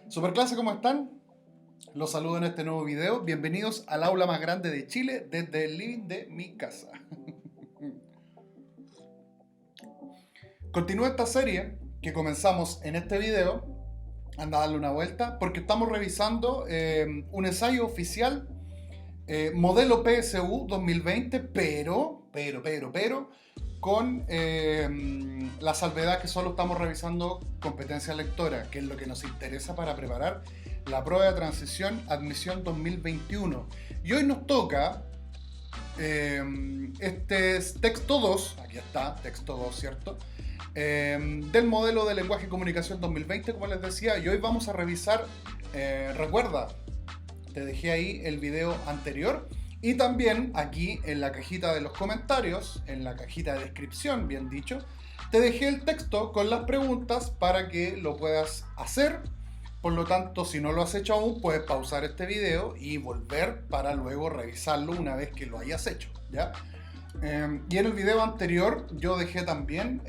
Superclase, ¿cómo están? Los saludo en este nuevo video. Bienvenidos al aula más grande de Chile desde el living de mi casa. Continúa esta serie que comenzamos en este video. Anda a darle una vuelta porque estamos revisando un ensayo oficial modelo PSU 2020, pero con la salvedad que solo estamos revisando competencia lectora, que es lo que nos interesa para preparar la prueba de transición admisión 2021. Y hoy nos toca este es texto 2, aquí está, texto 2, ¿cierto? Del modelo de lenguaje y comunicación 2020, como les decía, y hoy vamos a revisar, recuerda, te dejé ahí el video anterior, y también aquí en la cajita de los comentarios, en la cajita de descripción, bien dicho, te dejé el texto con las preguntas para que lo puedas hacer. Por lo tanto, si no lo has hecho aún, puedes pausar este video y volver para luego revisarlo una vez que lo hayas hecho, ¿ya? Y en el video anterior yo dejé también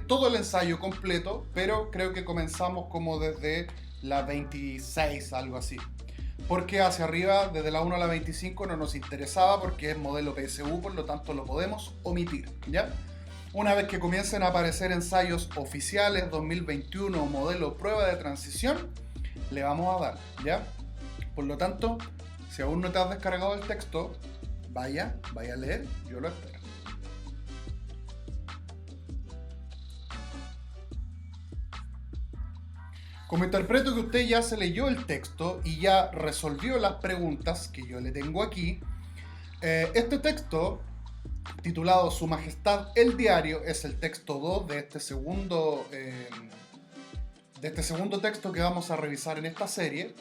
todo el ensayo completo, pero creo que comenzamos como desde la 26, algo así. Porque hacia arriba, desde la 1 a la 25, no nos interesaba porque es modelo PSU, por lo tanto lo podemos omitir, ¿ya? Una vez que comiencen a aparecer ensayos oficiales 2021 modelo prueba de transición, le vamos a dar, ¿ya? Por lo tanto, si aún no te has descargado el texto, vaya a leer, yo lo espero. Como interpreto que usted ya se leyó el texto y ya resolvió las preguntas que yo le tengo aquí, este texto, titulado Su Majestad el Diario, es el texto 2 de este segundo texto que vamos a revisar en esta serie,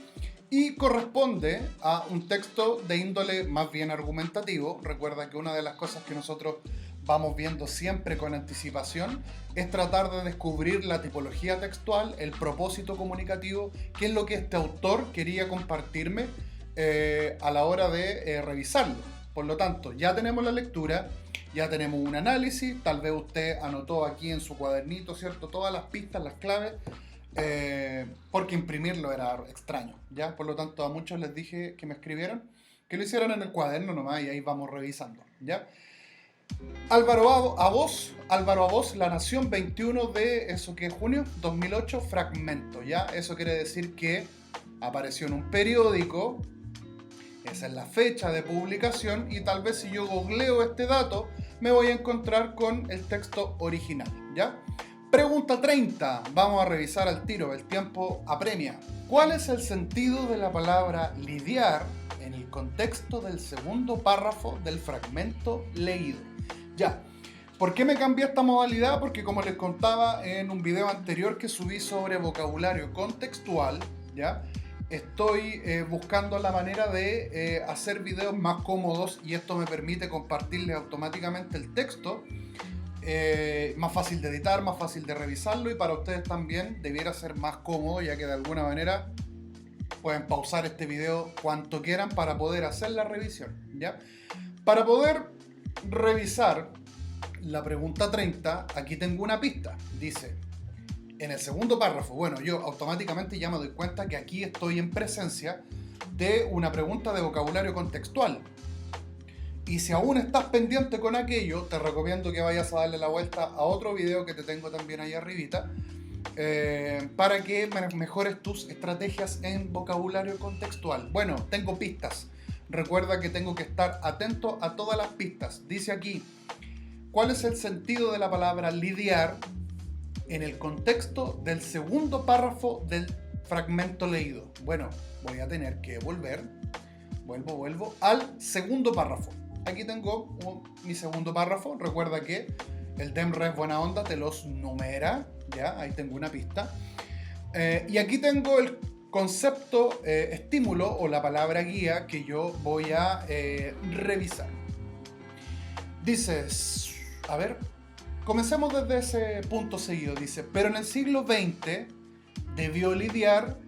y corresponde a un texto de índole más bien argumentativo. Recuerda que una de las cosas que nosotros vamos viendo siempre con anticipación es tratar de descubrir la tipología textual, el propósito comunicativo, qué es lo que este autor quería compartirme a la hora de revisarlo. Por lo tanto, ya tenemos la lectura, ya tenemos un análisis, tal vez usted anotó aquí en su cuadernito, ¿cierto? Todas las pistas, las claves, porque imprimirlo era extraño, ¿ya? Por lo tanto, a muchos les dije que me escribieran, que lo hicieran en el cuaderno nomás y ahí vamos revisando, ¿ya? Álvaro Aboz, La Nación, 21 de, ¿eso qué? Junio 2008, fragmento, ¿ya? Eso quiere decir que apareció en un periódico, esa es la fecha de publicación, y tal vez si yo googleo este dato, me voy a encontrar con el texto original, ¿ya? Pregunta 30, vamos a revisar al tiro, el tiempo apremia. ¿Cuál es el sentido de la palabra lidiar en el contexto del segundo párrafo del fragmento leído? Ya, ¿por qué me cambié esta modalidad? Porque como les contaba en un video anterior que subí sobre vocabulario contextual, ¿ya? Estoy buscando la manera de hacer videos más cómodos, y esto me permite compartirles automáticamente el texto, más fácil de editar, más fácil de revisarlo, y para ustedes también debiera ser más cómodo, ya que de alguna manera pueden pausar este video cuanto quieran para poder hacer la revisión, ¿ya? Para poder revisar la pregunta 30, aquí tengo una pista. Dice, en el segundo párrafo, bueno, yo automáticamente ya me doy cuenta que aquí estoy en presencia de una pregunta de vocabulario contextual. Y si aún estás pendiente con aquello, te recomiendo que vayas a darle la vuelta a otro video que te tengo también ahí arribita, para que mejores tus estrategias en vocabulario contextual. Bueno, tengo pistas. Recuerda que tengo que estar atento a todas las pistas. Dice aquí, ¿cuál es el sentido de la palabra lidiar en el contexto del segundo párrafo del fragmento leído? Bueno, voy a tener que vuelvo al segundo párrafo. Aquí tengo mi segundo párrafo. Recuerda que el DEMRES buena onda te los numera, ya, ahí tengo una pista. Y aquí tengo el concepto estímulo o la palabra guía que yo voy a revisar. Dice, a ver, comencemos desde ese punto seguido. Dice, pero en el siglo XX debió lidiar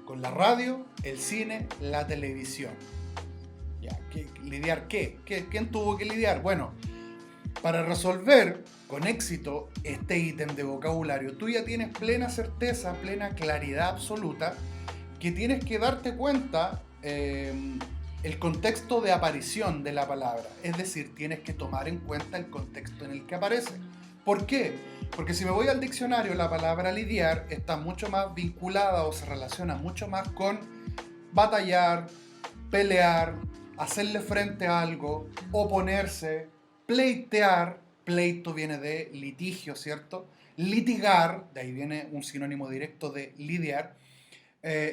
con la radio, el cine, la televisión. Ya, ¿lidiar qué? ¿Quién tuvo que lidiar? Bueno, Para resolver con éxito este ítem de vocabulario, tú ya tienes plena certeza, plena claridad absoluta, que tienes que darte cuenta el contexto de aparición de la palabra. Es decir, tienes que tomar en cuenta el contexto en el que aparece. ¿Por qué? Porque si me voy al diccionario, la palabra lidiar está mucho más vinculada o se relaciona mucho más con batallar, pelear, hacerle frente a algo, oponerse, pleitear. Pleito viene de litigio, ¿cierto? Litigar, de ahí viene un sinónimo directo de lidiar.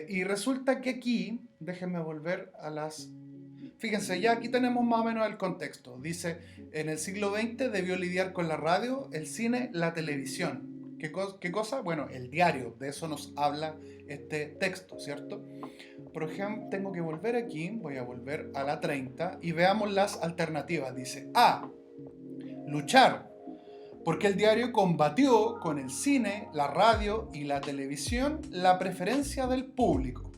Y resulta que aquí, déjenme volver a las... Fíjense, ya aquí tenemos más o menos el contexto. Dice, en el siglo XX debió lidiar con la radio, el cine, la televisión. ¿Qué cosa? Bueno, el diario, de eso nos habla este texto, ¿cierto? Por ejemplo, tengo que volver aquí, voy a volver a la 30 y veamos las alternativas. Dice, A, luchar, porque el diario combatió con el cine, la radio y la televisión la preferencia del público.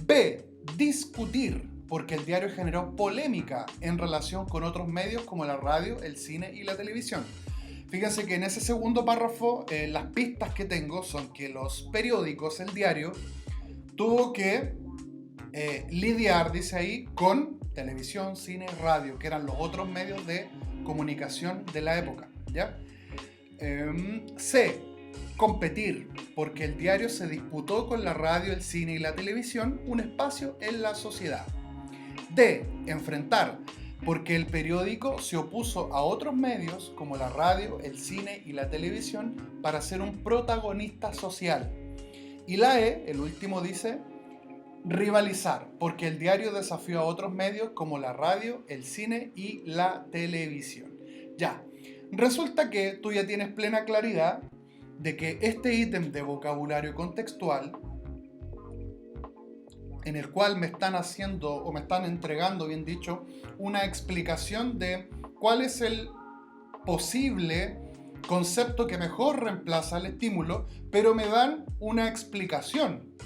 B, discutir, porque el diario generó polémica en relación con otros medios como la radio, el cine y la televisión. Fíjense que en ese segundo párrafo las pistas que tengo son que los periódicos, el diario, tuvo que lidiar, dice ahí, con televisión, cine, radio, que eran los otros medios de comunicación de la época, ¿ya? C, competir, porque el diario se disputó con la radio, el cine y la televisión un espacio en la sociedad. D, enfrentar, porque el periódico se opuso a otros medios como la radio, el cine y la televisión para ser un protagonista social. Y la E, el último, dice rivalizar, porque el diario desafió a otros medios como la radio, el cine y la televisión. Ya, resulta que tú ya tienes plena claridad de que este ítem de vocabulario contextual, en el cual me están haciendo, o me están entregando, bien dicho, una explicación de cuál es el posible concepto que mejor reemplaza el estímulo, pero me dan una explicación.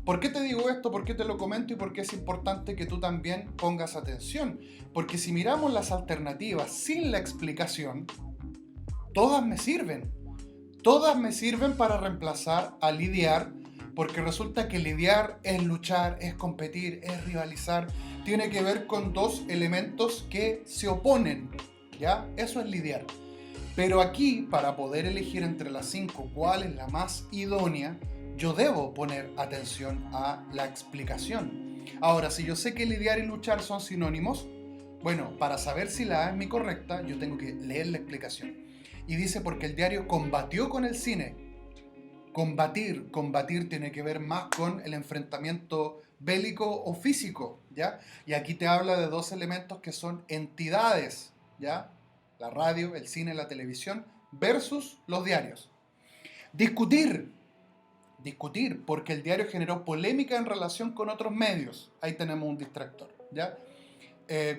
¿Por qué te digo esto? ¿Por qué te lo comento? Y por qué es importante que tú también pongas atención. Porque si miramos las alternativas sin la explicación, todas me sirven. Todas me sirven para reemplazar a lidiar, porque resulta que lidiar es luchar, es competir, es rivalizar. Tiene que ver con dos elementos que se oponen, ¿ya? Eso es lidiar. Pero aquí, para poder elegir entre las 5 cuál es la más idónea, yo debo poner atención a la explicación. Ahora, si yo sé que lidiar y luchar son sinónimos, bueno, para saber si la A es mi correcta, yo tengo que leer la explicación. Y dice porque el diario combatió con el cine. Combatir tiene que ver más con el enfrentamiento bélico o físico, ¿ya? Y aquí te habla de dos elementos que son entidades, ¿ya? La radio, el cine, la televisión versus los diarios. Discutir, porque el diario generó polémica en relación con otros medios. Ahí tenemos un distractor, ¿ya?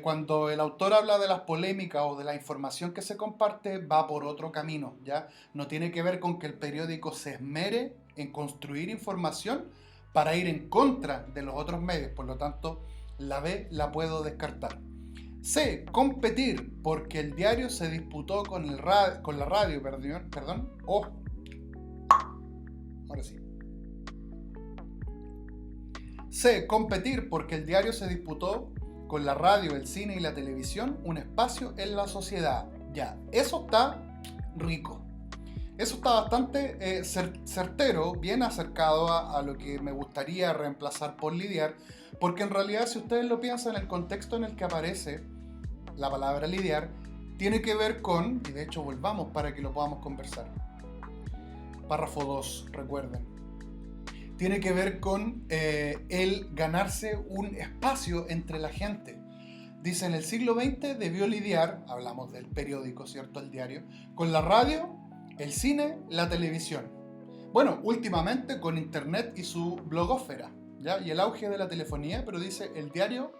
Cuando el autor habla de las polémicas o de la información que se comparte, va por otro camino, ¿ya? No tiene que ver con que el periódico se esmere en construir información para ir en contra de los otros medios. Por lo tanto, la B la puedo descartar. C, competir, porque el diario se disputó con la radio, perdón. Oh, ahora sí. C, competir, porque el diario se disputó con la radio, el cine y la televisión un espacio en la sociedad. Ya, eso está rico. Eso está bastante certero, bien acercado a lo que me gustaría reemplazar por lidiar, porque en realidad, si ustedes lo piensan, el contexto en el que aparece la palabra lidiar tiene que ver con, y de hecho volvamos para que lo podamos conversar. Párrafo 2, recuerden. Tiene que ver con el ganarse un espacio entre la gente. Dice, en el siglo XX debió lidiar, hablamos del periódico, ¿cierto? El diario, con la radio, el cine, la televisión. Bueno, últimamente con internet y su blogósfera, ¿ya? Y el auge de la telefonía, pero dice, el diario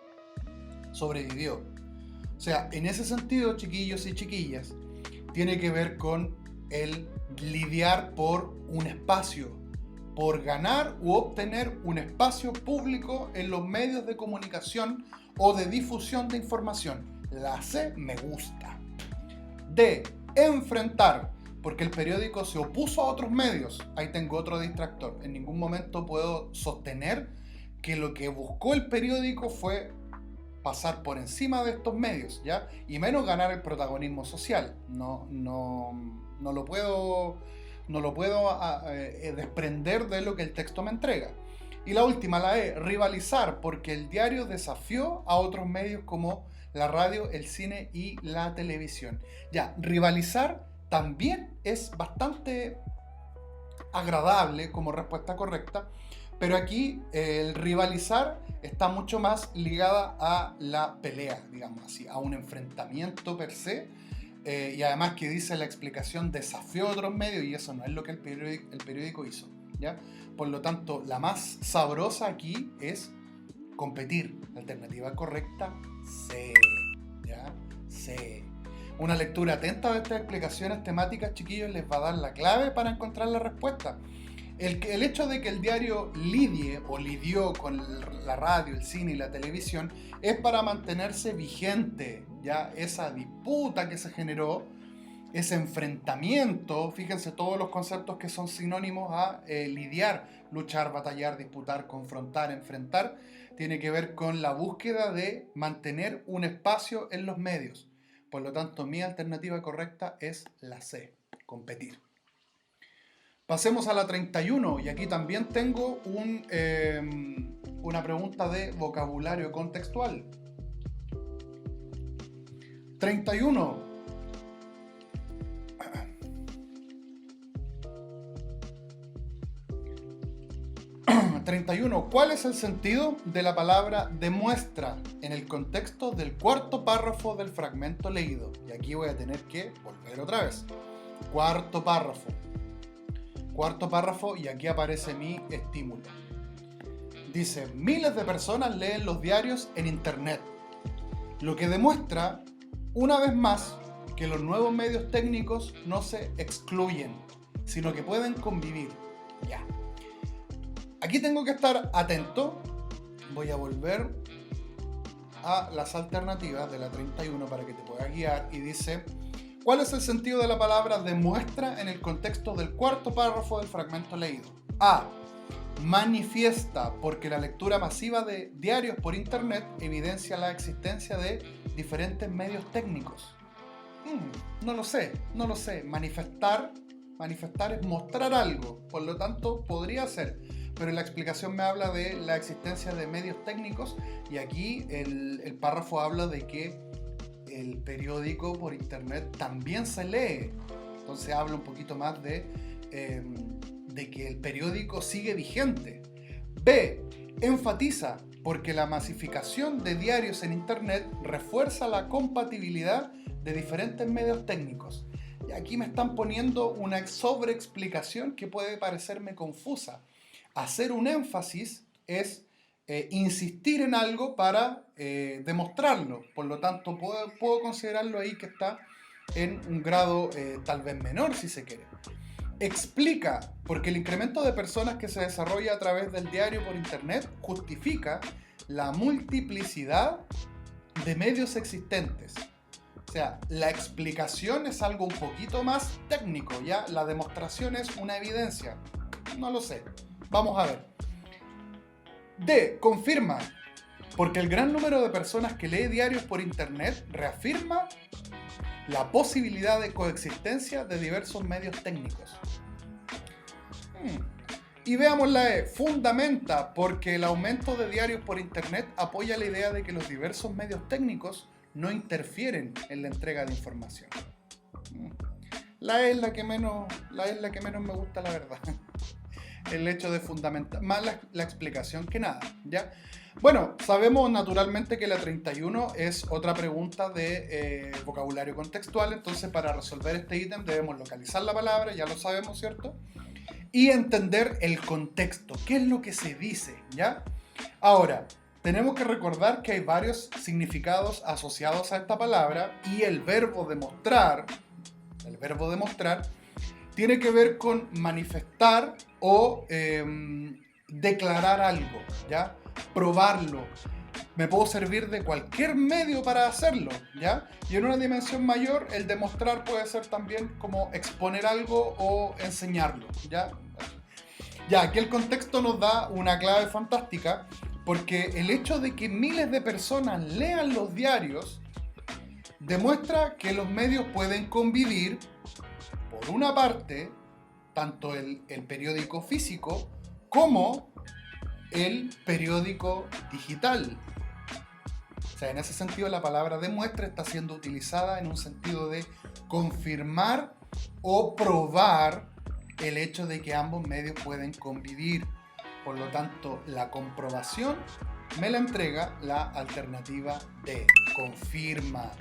sobrevivió. O sea, en ese sentido, chiquillos y chiquillas, tiene que ver con el lidiar por un espacio, por ganar u obtener un espacio público en los medios de comunicación o de difusión de información. La C me gusta. D, enfrentar, porque el periódico se opuso a otros medios. Ahí tengo otro distractor. En ningún momento puedo sostener que lo que buscó el periódico fue pasar por encima de estos medios, ¿ya? Y menos ganar el protagonismo social. No lo puedo desprender de lo que el texto me entrega. Y la última, la E, rivalizar, porque el diario desafió a otros medios como la radio, el cine y la televisión. Ya, rivalizar también es bastante agradable como respuesta correcta, pero aquí el rivalizar está mucho más ligada a la pelea, digamos así, a un enfrentamiento per se, y además que dice la explicación desafió a otros medios, y eso no es lo que el periódico hizo, ¿ya? Por lo tanto, la más sabrosa aquí es competir. La alternativa correcta, C, ¿ya? C. Una lectura atenta de estas explicaciones temáticas, chiquillos, les va a dar la clave para encontrar la respuesta. El hecho de que el diario lidie o lidió con la radio, el cine y la televisión es para mantenerse vigente, ya esa disputa que se generó, ese enfrentamiento. Fíjense todos los conceptos que son sinónimos a lidiar, luchar, batallar, disputar, confrontar, enfrentar, tiene que ver con la búsqueda de mantener un espacio en los medios. Por lo tanto, mi alternativa correcta es la C, competir. Pasemos a la 31, y aquí también tengo una pregunta de vocabulario contextual. 31. 31. ¿Cuál es el sentido de la palabra demuestra en el contexto del cuarto párrafo del fragmento leído? Y aquí voy a tener que volver otra vez. Cuarto párrafo. Cuarto párrafo, y aquí aparece mi estímulo. Dice, miles de personas leen los diarios en internet, lo que demuestra, una vez más, que los nuevos medios técnicos no se excluyen, sino que pueden convivir. Ya. Aquí tengo que estar atento. Voy a volver a las alternativas de la 31 para que te puedas guiar. Y dice, ¿cuál es el sentido de la palabra demuestra en el contexto del cuarto párrafo del fragmento leído? A. Manifiesta, porque la lectura masiva de diarios por internet evidencia la existencia de diferentes medios técnicos. No lo sé. Manifestar es mostrar algo, por lo tanto podría ser, pero la explicación me habla de la existencia de medios técnicos, y aquí el párrafo habla de que el periódico por internet también se lee. Entonces habla un poquito más de que el periódico sigue vigente. B. Enfatiza, porque la masificación de diarios en internet refuerza la compatibilidad de diferentes medios técnicos. Y aquí me están poniendo una sobreexplicación que puede parecerme confusa. Hacer un énfasis es insistir en algo para demostrarlo. Por lo tanto, puedo considerarlo ahí que está en un grado tal vez menor, si se quiere. Explica, porque el incremento de personas que se desarrolla a través del diario por internet justifica la multiplicidad de medios existentes. O sea, la explicación es algo un poquito más técnico, ¿ya? La demostración es una evidencia. No lo sé. Vamos a ver. D. Confirma, porque el gran número de personas que lee diarios por internet reafirma la posibilidad de coexistencia de diversos medios técnicos. Y veamos la E. Fundamenta, porque el aumento de diarios por internet apoya la idea de que los diversos medios técnicos no interfieren en la entrega de información. La E es la que menos me gusta, la verdad. El hecho de fundamentar, más la explicación que nada, ¿ya? Bueno, sabemos naturalmente que la 31 es otra pregunta de vocabulario contextual, entonces para resolver este ítem debemos localizar la palabra, ya lo sabemos, ¿cierto? Y entender el contexto, qué es lo que se dice, ¿ya? Ahora, tenemos que recordar que hay varios significados asociados a esta palabra, y el verbo demostrar tiene que ver con manifestar o declarar algo, ¿ya? Probarlo. me puedo servir de cualquier medio para hacerlo, ¿ya? Y en una dimensión mayor, el demostrar puede ser también como exponer algo o enseñarlo, ¿ya? Ya, aquí el contexto nos da una clave fantástica, porque el hecho de que miles de personas lean los diarios demuestra que los medios pueden convivir, por una parte, tanto el periódico físico como el periódico digital. O sea, en ese sentido la palabra demuestra está siendo utilizada en un sentido de confirmar o probar el hecho de que ambos medios pueden convivir. Por lo tanto, la comprobación me la entrega la alternativa D, confirma.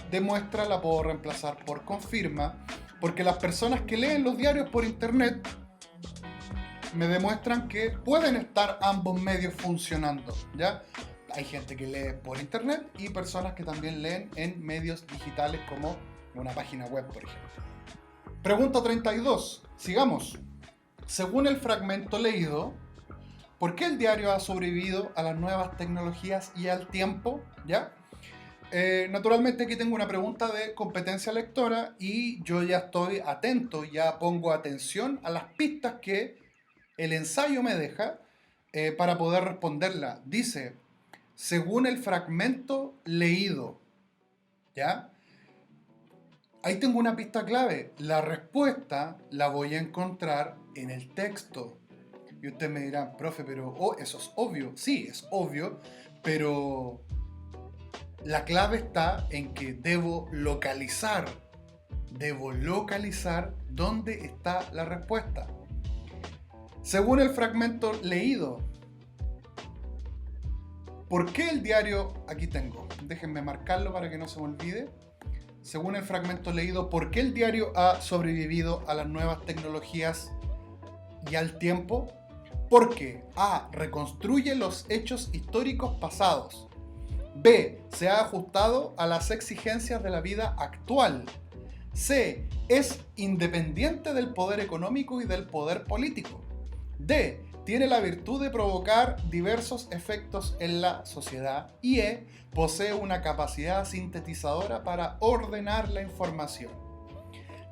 Demuestra la puedo reemplazar por confirma, porque las personas que leen los diarios por internet me demuestran que pueden estar ambos medios funcionando, ¿ya? Hay gente que lee por internet y personas que también leen en medios digitales como una página web, por ejemplo. Pregunta 32. Sigamos. Según el fragmento leído, ¿por qué el diario ha sobrevivido a las nuevas tecnologías y al tiempo? ¿Ya? Naturalmente aquí tengo una pregunta de competencia lectora y yo ya estoy atento, ya pongo atención a las pistas que el ensayo me deja para poder responderla. Dice, según el fragmento leído, ¿ya? Ahí tengo una pista clave. La respuesta la voy a encontrar en el texto. Y ustedes me dirán, profe, pero eso es obvio. Sí, es obvio, pero la clave está en que debo localizar dónde está la respuesta. Según el fragmento leído, ¿por qué el diario? Aquí tengo, déjenme marcarlo para que no se me olvide. Según el fragmento leído, ¿por qué el diario ha sobrevivido a las nuevas tecnologías y al tiempo? Porque A. Reconstruye los hechos históricos pasados. B. Se ha ajustado a las exigencias de la vida actual. C. Es independiente del poder económico y del poder político. D. Tiene la virtud de provocar diversos efectos en la sociedad. Y E. Posee una capacidad sintetizadora para ordenar la información.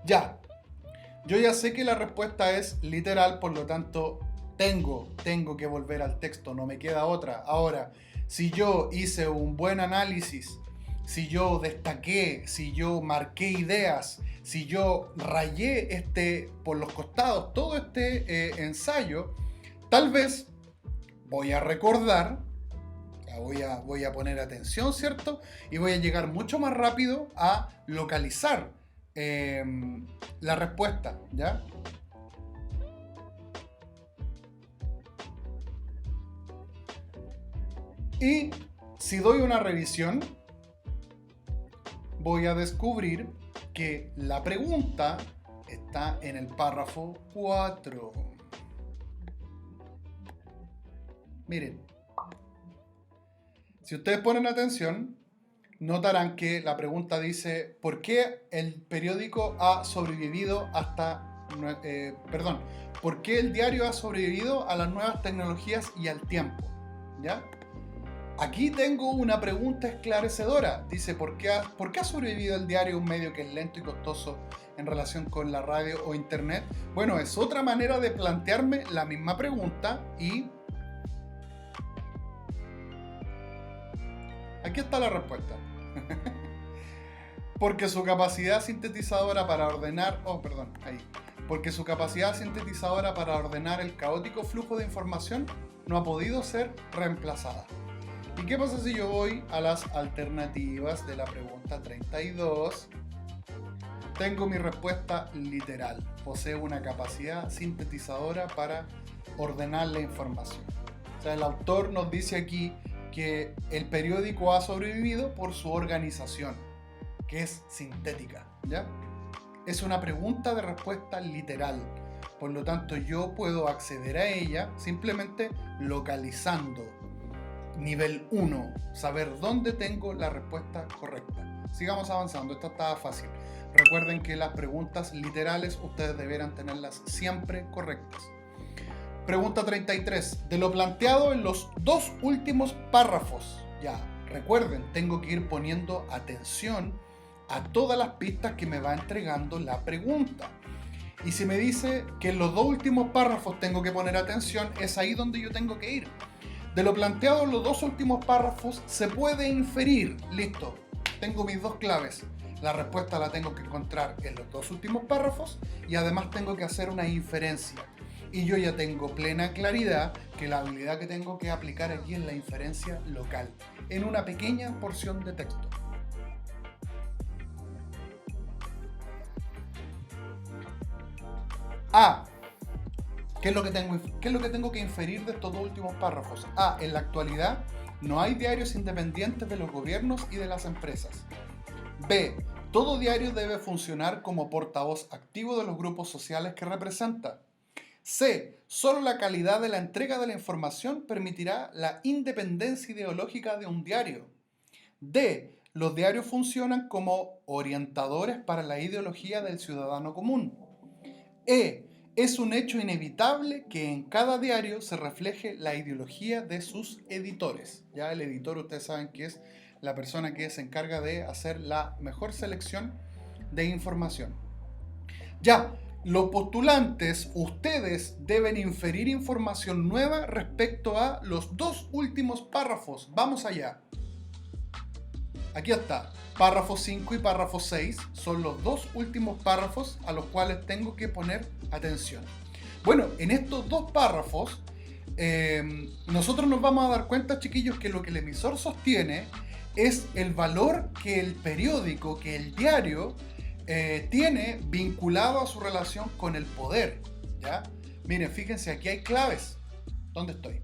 Ya. Yo ya sé que la respuesta es literal, por lo tanto, tengo que volver al texto, no me queda otra. Ahora, si yo hice un buen análisis, si yo destaqué, si yo marqué ideas, si yo rayé por los costados todo este ensayo, tal vez voy a recordar, voy a poner atención, ¿cierto? Y voy a llegar mucho más rápido a localizar la respuesta, ¿ya? Y si doy una revisión, voy a descubrir que la pregunta está en el párrafo 4. Miren, si ustedes ponen atención, notarán que la pregunta dice ¿por qué el periódico ha sobrevivido ¿por qué el diario ha sobrevivido a las nuevas tecnologías y al tiempo? ¿Ya? Aquí tengo una pregunta esclarecedora. Dice, ¿por qué ha sobrevivido el diario, un medio que es lento y costoso en relación con la radio o internet? Bueno, es otra manera de plantearme la misma pregunta y aquí está la respuesta. Porque su capacidad sintetizadora para ordenar... Porque su capacidad sintetizadora para ordenar el caótico flujo de información no ha podido ser reemplazada. ¿Y qué pasa si yo voy a las alternativas de la pregunta 32? Tengo mi respuesta literal. Posee una capacidad sintetizadora para ordenar la información. O sea, el autor nos dice aquí que el periódico ha sobrevivido por su organización, que es sintética, ¿ya? Es una pregunta de respuesta literal. Por lo tanto, yo puedo acceder a ella simplemente localizando. Nivel 1, saber dónde tengo la respuesta correcta. Sigamos avanzando, esta estaba fácil. Recuerden que las preguntas literales ustedes deberán tenerlas siempre correctas. Pregunta 33. De lo planteado en los dos últimos párrafos, Ya, recuerden, tengo que ir poniendo atención a todas las pistas que me va entregando la pregunta. Y si me dice que en los dos últimos párrafos tengo que poner atención, es ahí donde yo tengo que ir. De lo planteado en los dos últimos párrafos se puede inferir, listo, tengo mis dos claves. La respuesta la tengo que encontrar en los dos últimos párrafos y además tengo que hacer una inferencia. Y yo ya tengo plena claridad que la habilidad que tengo que aplicar aquí es la inferencia local, en una pequeña porción de texto. A. ¿Qué es lo que tengo que inferir de estos dos últimos párrafos? A. En la actualidad no hay diarios independientes de los gobiernos y de las empresas. B. Todo diario debe funcionar como portavoz activo de los grupos sociales que representa. C. Solo la calidad de la entrega de la información permitirá la independencia ideológica de un diario. D. Los diarios funcionan como orientadores para la ideología del ciudadano común. E. Es un hecho inevitable que en cada diario se refleje la ideología de sus editores. Ya el editor, ustedes saben que es la persona que se encarga de hacer la mejor selección de información. Ya, los postulantes, ustedes deben inferir información nueva respecto a los dos últimos párrafos. Vamos allá. Aquí está. Párrafo 5 y párrafo 6 son los dos últimos párrafos a los cuales tengo que poner atención. Bueno, en estos dos párrafos nosotros nos vamos a dar cuenta, chiquillos, que lo que el emisor sostiene es el valor que el periódico, que el diario tiene vinculado a su relación con el poder. ¿Ya? Miren, fíjense, aquí hay claves. ¿Dónde estoy?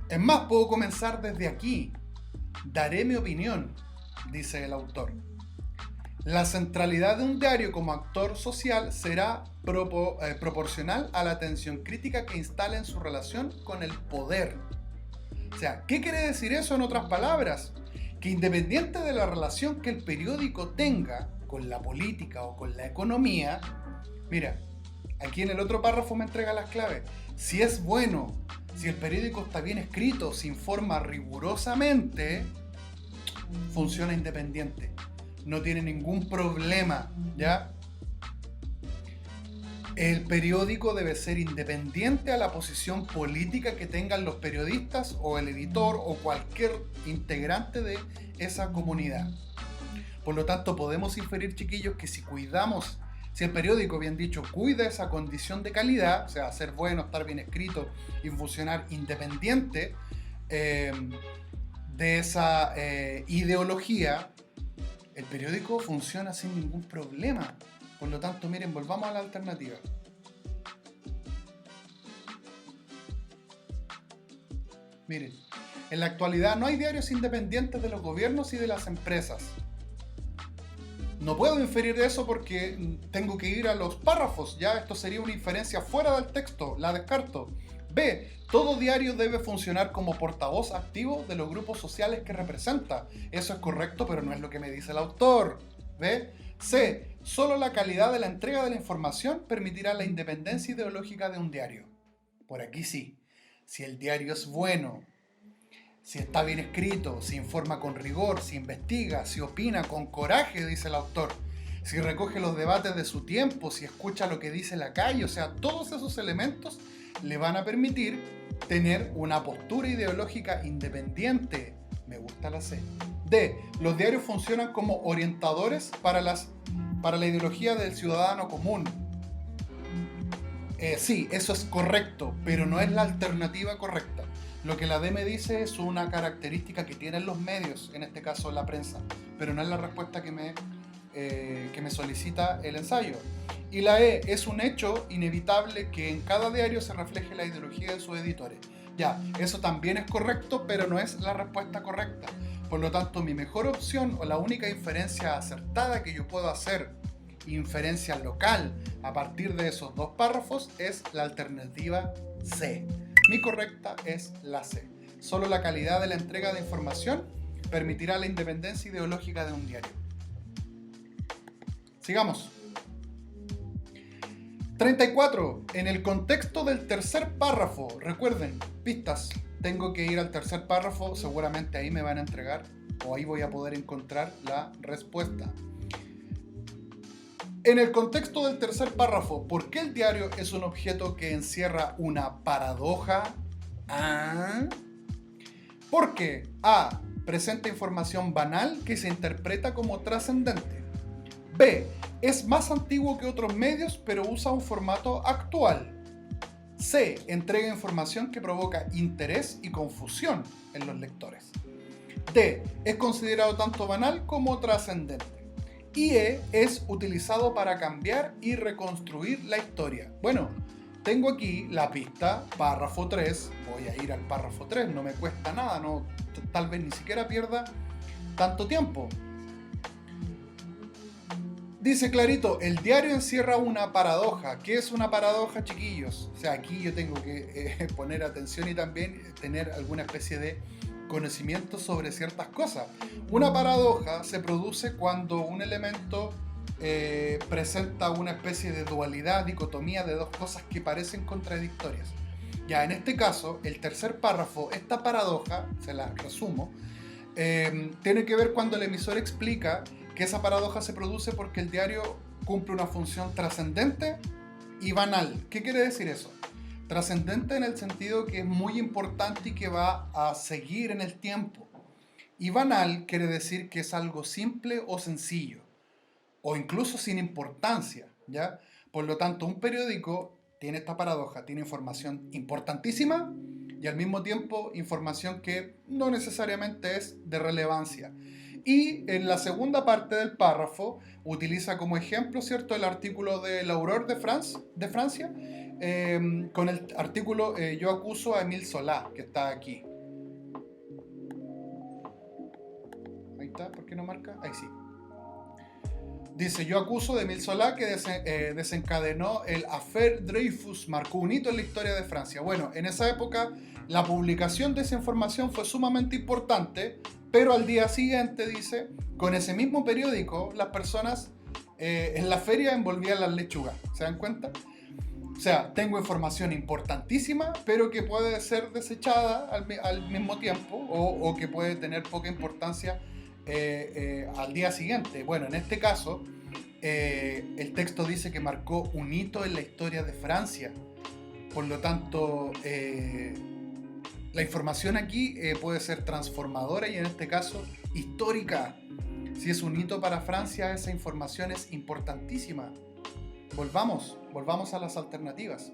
Es más, puedo comenzar desde aquí. Daré mi opinión, dice el autor. La centralidad de un diario como actor social será proporcional a la atención crítica que instale en su relación con el poder. O sea, ¿qué quiere decir eso en otras palabras? Que independiente de la relación que el periódico tenga con la política o con la economía, mira, aquí en el otro párrafo me entrega las claves. Si es bueno, si el periódico está bien escrito, se informa rigurosamente, funciona independiente. No tiene ningún problema, ¿ya? El periódico debe ser independiente a la posición política que tengan los periodistas o el editor o cualquier integrante de esa comunidad. Por lo tanto, podemos inferir, chiquillos, que si cuidamos, si el periódico, bien dicho, cuida esa condición de calidad, o sea, ser bueno, estar bien escrito y funcionar independiente de esa ideología, el periódico funciona sin ningún problema. Por lo tanto, miren, volvamos a la alternativa. Miren, en la actualidad no hay diarios independientes de los gobiernos y de las empresas. No puedo inferir eso porque tengo que ir a los párrafos. Ya esto sería una inferencia fuera del texto. La descarto. B. Todo diario debe funcionar como portavoz activo de los grupos sociales que representa. Eso es correcto, pero no es lo que me dice el autor. B. C. Solo la calidad de la entrega de la información permitirá la independencia ideológica de un diario. Por aquí sí. Si el diario es bueno, si está bien escrito, si informa con rigor, si investiga, si opina con coraje, dice el autor, si recoge los debates de su tiempo, si escucha lo que dice la calle, o sea, todos esos elementos le van a permitir tener una postura ideológica independiente. Me gusta la C. D. Los diarios funcionan como orientadores para la ideología del ciudadano común. Sí, eso es correcto, pero no es la alternativa correcta. Lo que la D me dice es una característica que tienen los medios, en este caso la prensa, pero no es la respuesta que me solicita el ensayo. Y la E es un hecho inevitable que en cada diario se refleje la ideología de sus editores. Ya, eso también es correcto, pero no es la respuesta correcta. Por lo tanto, mi mejor opción o la única inferencia acertada que yo puedo hacer, inferencia local, a partir de esos dos párrafos, es la alternativa C. Mi correcta es la C. Solo la calidad de la entrega de información permitirá la independencia ideológica de un diario. Sigamos. 34. En el contexto del tercer párrafo, recuerden, pistas, tengo que ir al tercer párrafo, seguramente ahí me van a entregar, o ahí voy a poder encontrar la respuesta. En el contexto del tercer párrafo, ¿por qué el diario es un objeto que encierra una paradoja? Porque A. Presenta información banal que se interpreta como trascendente. B. Es más antiguo que otros medios, pero usa un formato actual. C. Entrega información que provoca interés y confusión en los lectores. D. Es considerado tanto banal como trascendente. Y E. Es utilizado para cambiar y reconstruir la historia. Bueno, tengo aquí la pista, párrafo 3. Voy a ir al párrafo 3, no me cuesta nada, no, tal vez ni siquiera pierda tanto tiempo. Dice clarito, el diario encierra una paradoja. ¿Qué es una paradoja, chiquillos? O sea, aquí yo tengo que poner atención y también tener alguna especie de conocimiento sobre ciertas cosas. Una paradoja se produce cuando un elemento presenta una especie de dualidad, dicotomía de dos cosas que parecen contradictorias. Ya, en este caso, el tercer párrafo, esta paradoja, se la resumo, tiene que ver cuando el emisor explica que esa paradoja se produce porque el diario cumple una función trascendente y banal. ¿Qué quiere decir eso? Trascendente en el sentido que es muy importante y que va a seguir en el tiempo. Y banal quiere decir que es algo simple o sencillo, o incluso sin importancia, ¿ya? Por lo tanto, un periódico tiene esta paradoja, tiene información importantísima y al mismo tiempo información que no necesariamente es de relevancia. Y en la segunda parte del párrafo utiliza como ejemplo, ¿cierto?, el artículo de l'Aurore de Francia, con el artículo Yo acuso a Émile Zola, que está aquí. Ahí está, ¿por qué no marca? Ahí sí. Dice, yo acuso de Émile Zola que desencadenó el Affaire Dreyfus, marcó un hito en la historia de Francia. Bueno, en esa época la publicación de esa información fue sumamente importante, pero al día siguiente, dice, con ese mismo periódico, las personas en la feria envolvían las lechugas. ¿Se dan cuenta? O sea, tengo información importantísima, pero que puede ser desechada al mismo tiempo o que puede tener poca importancia al día siguiente. Bueno, en este caso, el texto dice que marcó un hito en la historia de Francia. Por lo tanto, la información aquí puede ser transformadora y en este caso histórica. Si es un hito para Francia, esa información es importantísima. Volvamos a las alternativas.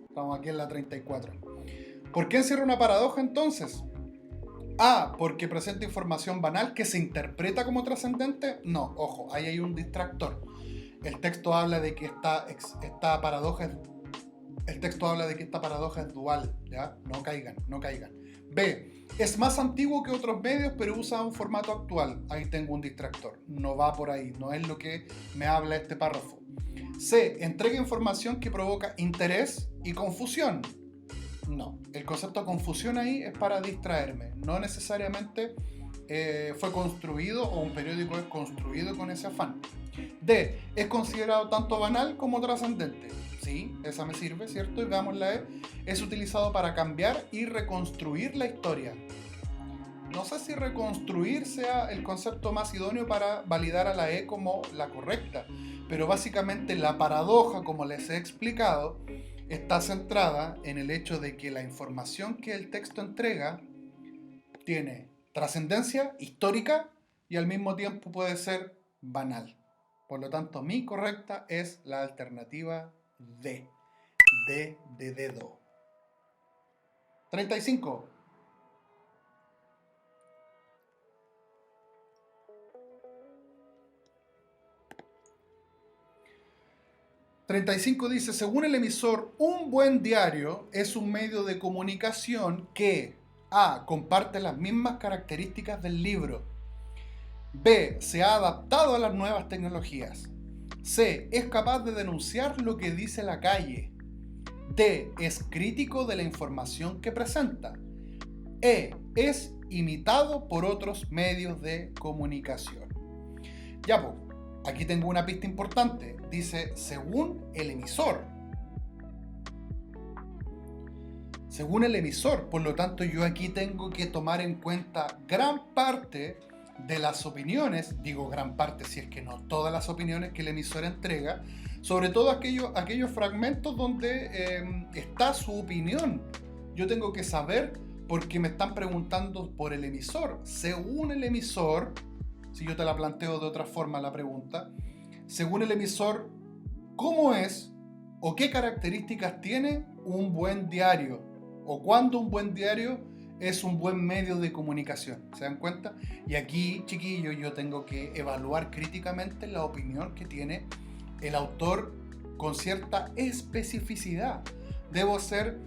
Estamos aquí en la 34. ¿Por qué encierra una paradoja entonces? A, porque presenta información banal que se interpreta como trascendente. No, ojo, ahí hay un distractor. El texto habla de que esta paradoja es dual, ¿ya? No caigan. B, es más antiguo que otros medios, pero usa un formato actual. Ahí tengo un distractor. No va por ahí, no es lo que me habla este párrafo. C, entrega información que provoca interés y confusión. No, el concepto de confusión ahí es para distraerme. No necesariamente fue construido o un periódico es construido con ese afán. D, es considerado tanto banal como trascendente. Sí, esa me sirve, ¿cierto? Y veamos la E. Es utilizado para cambiar y reconstruir la historia. No sé si reconstruir sea el concepto más idóneo para validar a la E como la correcta, pero básicamente la paradoja, como les he explicado, está centrada en el hecho de que la información que el texto entrega tiene trascendencia histórica y al mismo tiempo puede ser banal. Por lo tanto, mi correcta es la alternativa D. D de dedo. 35. Dice, según el emisor, un buen diario es un medio de comunicación que A, comparte las mismas características del libro. B, se ha adaptado a las nuevas tecnologías. C, es capaz de denunciar lo que dice la calle. D, es crítico de la información que presenta. E, es imitado por otros medios de comunicación. Ya, pues, Aquí tengo una pista importante. Dice, según el emisor. Según el emisor. Por lo tanto, yo aquí tengo que tomar en cuenta gran parte de las opiniones, digo gran parte si es que no todas las opiniones que el emisor entrega, sobre todo aquellos fragmentos donde está su opinión. Yo tengo que saber, porque me están preguntando por el emisor. Según el emisor, si yo te la planteo de otra forma la pregunta, según el emisor, ¿cómo es o qué características tiene un buen diario? ¿O cuándo un buen diario es un buen medio de comunicación? ¿Se dan cuenta? Y aquí, chiquillos, yo tengo que evaluar críticamente la opinión que tiene el autor con cierta especificidad. Debo ser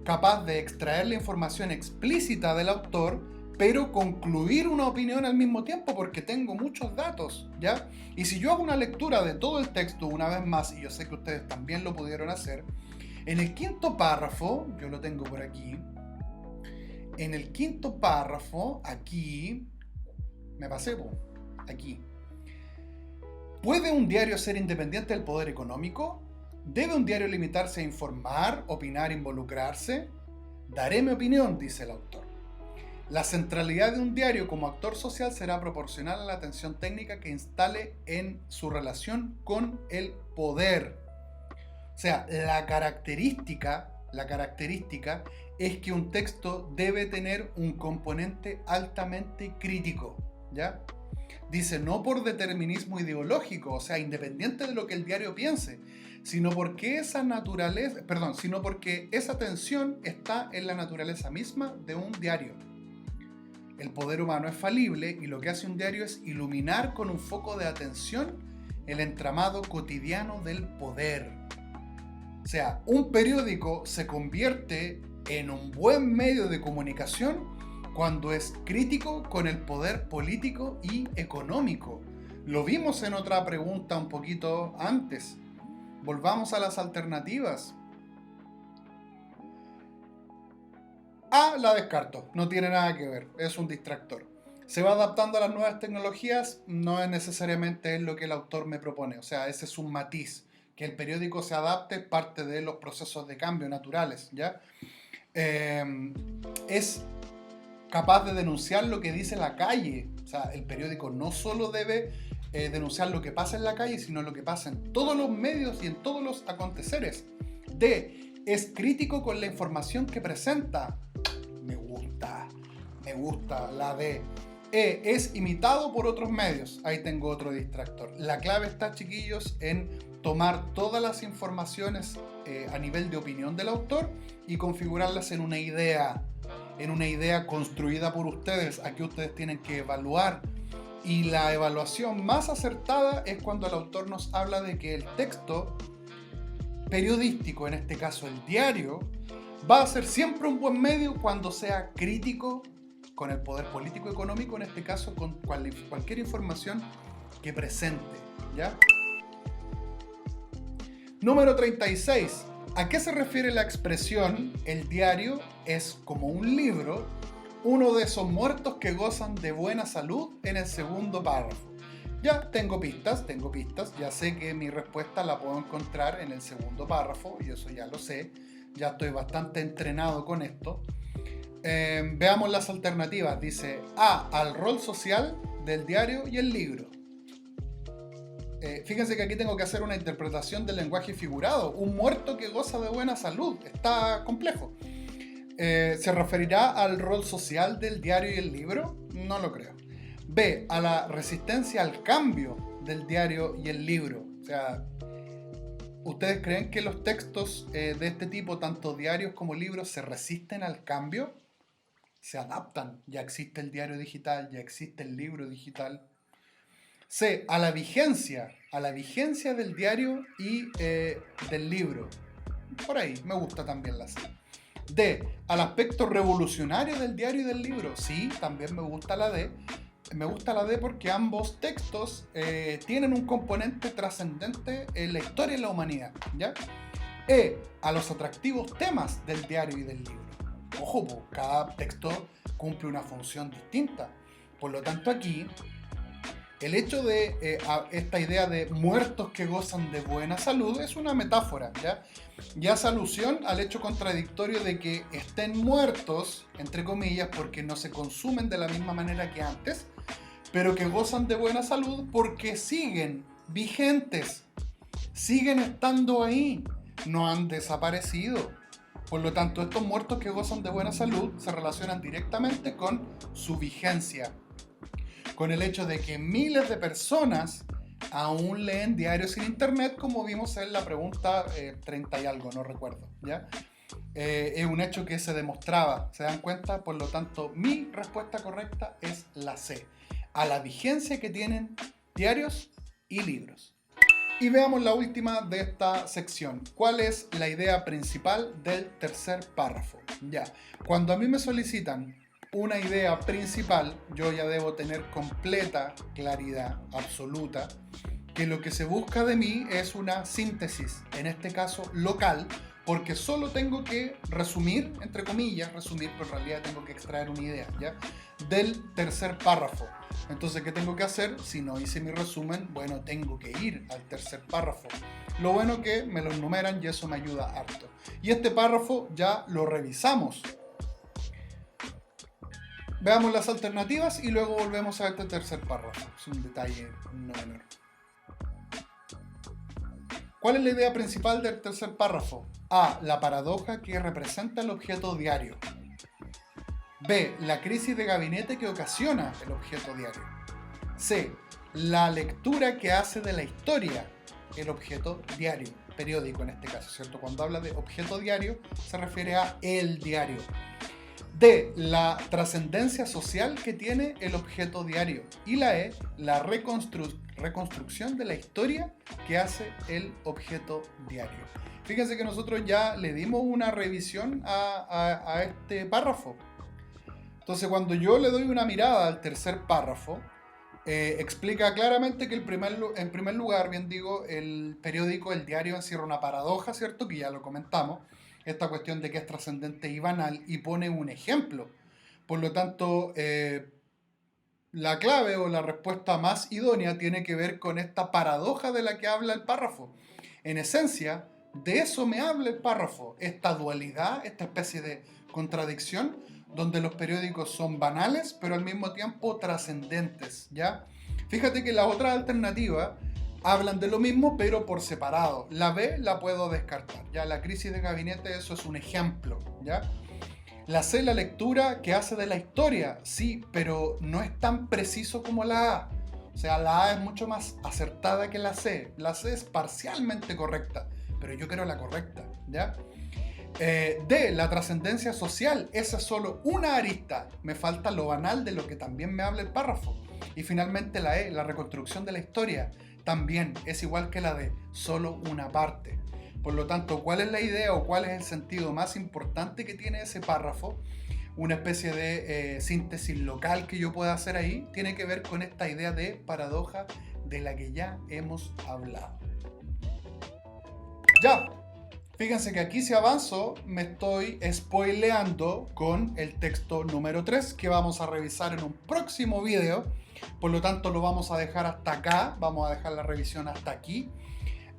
capaz de extraer la información explícita del autor, pero concluir una opinión al mismo tiempo, porque tengo muchos datos, ¿ya? Y si yo hago una lectura de todo el texto una vez más, y yo sé que ustedes también lo pudieron hacer, en el quinto párrafo, yo lo tengo por aquí, en el quinto párrafo, aquí, me pasé, aquí. ¿Puede un diario ser independiente del poder económico? ¿Debe un diario limitarse a informar, opinar, involucrarse? Daré mi opinión, dice el autor. La centralidad de un diario como actor social será proporcional a la atención técnica que instale en su relación con el poder. O sea, la característica es que un texto debe tener un componente altamente crítico, ¿ya? Dice, no por determinismo ideológico, o sea, independiente de lo que el diario piense, sino porque esa tensión está en la naturaleza misma de un diario. El poder humano es falible y lo que hace un diario es iluminar con un foco de atención el entramado cotidiano del poder. O sea, un periódico se convierte en un buen medio de comunicación cuando es crítico con el poder político y económico. Lo vimos en otra pregunta un poquito antes. Volvamos a las alternativas. A, la descarto, no tiene nada que ver, es un distractor. ¿Se va adaptando a las nuevas tecnologías? No es necesariamente lo que el autor me propone, o sea, ese es un matiz. Que el periódico se adapte parte de los procesos de cambio naturales, ¿ya? Es capaz de denunciar lo que dice la calle. O sea, el periódico no solo debe denunciar lo que pasa en la calle, sino lo que pasa en todos los medios y en todos los aconteceres. D, es crítico con la información que presenta. Me gusta la D. E, es imitado por otros medios. Ahí tengo otro distractor. La clave está, chiquillos, en tomar todas las informaciones a nivel de opinión del autor y configurarlas en una idea construida por ustedes. Aquí ustedes tienen que evaluar, y la evaluación más acertada es cuando el autor nos habla de que el texto periodístico, en este caso el diario, va a ser siempre un buen medio cuando sea crítico con el poder político económico, en este caso con cualquier información que presente, ¿ya? Número 36. ¿A qué se refiere la expresión el diario es como un libro, uno de esos muertos que gozan de buena salud en el segundo párrafo? Ya tengo pistas, ya sé que mi respuesta la puedo encontrar en el segundo párrafo, y eso ya lo sé, ya estoy bastante entrenado con esto. Veamos las alternativas. Dice A, al rol social del diario y el libro. Fíjense que aquí tengo que hacer una interpretación del lenguaje figurado. Un muerto que goza de buena salud. Está complejo. ¿Se referirá al rol social del diario y el libro? No lo creo. B, a la resistencia al cambio del diario y el libro. O sea, ¿ustedes creen que los textos de este tipo, tanto diarios como libros, se resisten al cambio? Se adaptan. Ya existe el diario digital, ya existe el libro digital. C, a la vigencia del diario y del libro. Por ahí, me gusta también la C. D, al aspecto revolucionario del diario y del libro. Sí, también me gusta la D. Me gusta la D porque ambos textos tienen un componente trascendente en la historia y la humanidad, ¿ya? E, a los atractivos temas del diario y del libro. Ojo, cada texto cumple una función distinta. Por lo tanto, aquí El hecho de esta idea de muertos que gozan de buena salud es una metáfora, ¿ya? Y hace alusión al hecho contradictorio de que estén muertos, entre comillas, porque no se consumen de la misma manera que antes, pero que gozan de buena salud porque siguen vigentes, siguen estando ahí, no han desaparecido. Por lo tanto, estos muertos que gozan de buena salud se relacionan directamente con su vigencia, con el hecho de que miles de personas aún leen diarios en internet, como vimos en la pregunta 30 y algo, no recuerdo, ¿ya? Es un hecho que se demostraba, ¿se dan cuenta? Por lo tanto, mi respuesta correcta es la C, a la vigencia que tienen diarios y libros. Y veamos la última de esta sección. ¿Cuál es la idea principal del tercer párrafo? Ya, cuando a mí me solicitan una idea principal, yo ya debo tener completa claridad absoluta que lo que se busca de mí es una síntesis, en este caso local, porque solo tengo que resumir, entre comillas, resumir, pero en realidad tengo que extraer una idea, ¿ya? Del tercer párrafo. Entonces, ¿qué tengo que hacer? Si no hice mi resumen, bueno, tengo que ir al tercer párrafo. Lo bueno que me lo enumeran y eso me ayuda harto. Y este párrafo ya lo revisamos. Veamos las alternativas y luego volvemos a este tercer párrafo. Es un detalle no menor. ¿Cuál es la idea principal del tercer párrafo? A. La paradoja que representa el objeto diario. B. La crisis de gabinete que ocasiona el objeto diario. C. La lectura que hace de la historia el objeto diario, periódico en este caso, ¿cierto? Cuando habla de objeto diario se refiere a el diario. D. La trascendencia social que tiene el objeto diario. Y la E. La reconstrucción de la historia que hace el objeto diario. Fíjense que nosotros ya le dimos una revisión a este párrafo. Entonces, cuando yo le doy una mirada al tercer párrafo, explica claramente que en primer lugar, bien digo, el periódico, el diario encierra una paradoja, ¿cierto? Que ya lo comentamos. Esta cuestión de que es trascendente y banal y pone un ejemplo. Por lo tanto, la clave o la respuesta más idónea tiene que ver con esta paradoja de la que habla el párrafo. En esencia, de eso me habla el párrafo, esta dualidad, esta especie de contradicción, donde los periódicos son banales, pero al mismo tiempo trascendentes, ¿ya? Fíjate que la otra alternativa hablan de lo mismo, pero por separado. La B la puedo descartar, ¿ya? La crisis de gabinete, eso es un ejemplo, ¿ya? La C, la lectura que hace de la historia, sí, pero no es tan preciso como la A. O sea, la A es mucho más acertada que la C. La C es parcialmente correcta, pero yo quiero la correcta, ¿ya? D, la trascendencia social, esa es solo una arista. Me falta lo banal de lo que también me habla el párrafo. Y finalmente la E, la reconstrucción de la historia, también es igual que la D, solo una parte. Por lo tanto, ¿cuál es la idea o cuál es el sentido más importante que tiene ese párrafo? Una especie de síntesis local que yo pueda hacer ahí, tiene que ver con esta idea de paradoja de la que ya hemos hablado. Ya, fíjense que aquí si avanzo me estoy spoileando con el texto número 3 que vamos a revisar en un próximo video. Por lo tanto lo vamos a dejar hasta acá, vamos a dejar la revisión hasta aquí.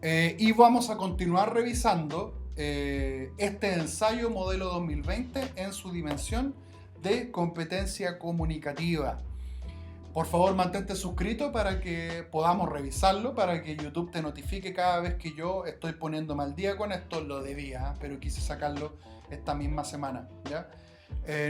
Y vamos a continuar revisando este ensayo modelo 2020 en su dimensión de competencia comunicativa. Por favor, mantente suscrito para que podamos revisarlo, para que YouTube te notifique cada vez que yo estoy poniéndome al día con esto. Lo debía, pero quise sacarlo esta misma semana, ¿ya?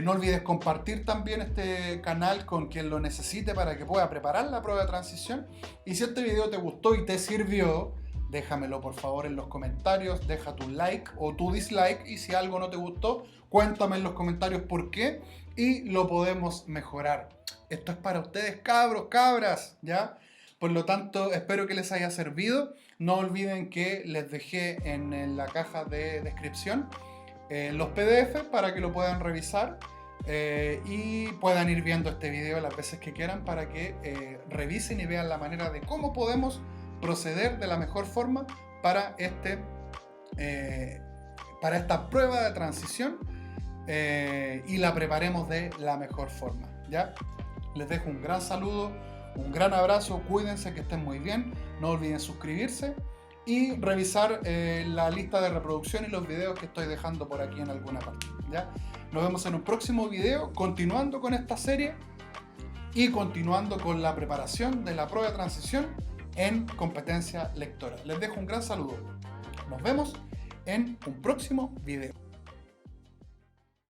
No olvides compartir también este canal con quien lo necesite para que pueda preparar la prueba de transición. Y si este video te gustó y te sirvió, déjamelo por favor en los comentarios, deja tu like o tu dislike, y si algo no te gustó, cuéntame en los comentarios por qué y lo podemos mejorar. Esto es para ustedes, cabros, cabras, ¿ya? Por lo tanto, espero que les haya servido. No olviden que les dejé en la caja de descripción los PDF para que lo puedan revisar y puedan ir viendo este video las veces que quieran para que revisen y vean la manera de cómo podemos proceder de la mejor forma para esta prueba de transición y la preparemos de la mejor forma, ¿ya? Les dejo un gran saludo, Un gran abrazo, cuídense, que estén muy bien. No olviden suscribirse y revisar la lista de reproducción y los videos que estoy dejando por aquí en alguna parte, ¿ya? Nos vemos en un próximo video, continuando con esta serie y continuando con la preparación de la prueba de transición en competencia lectora. Les dejo un gran saludo. Nos vemos en un próximo video.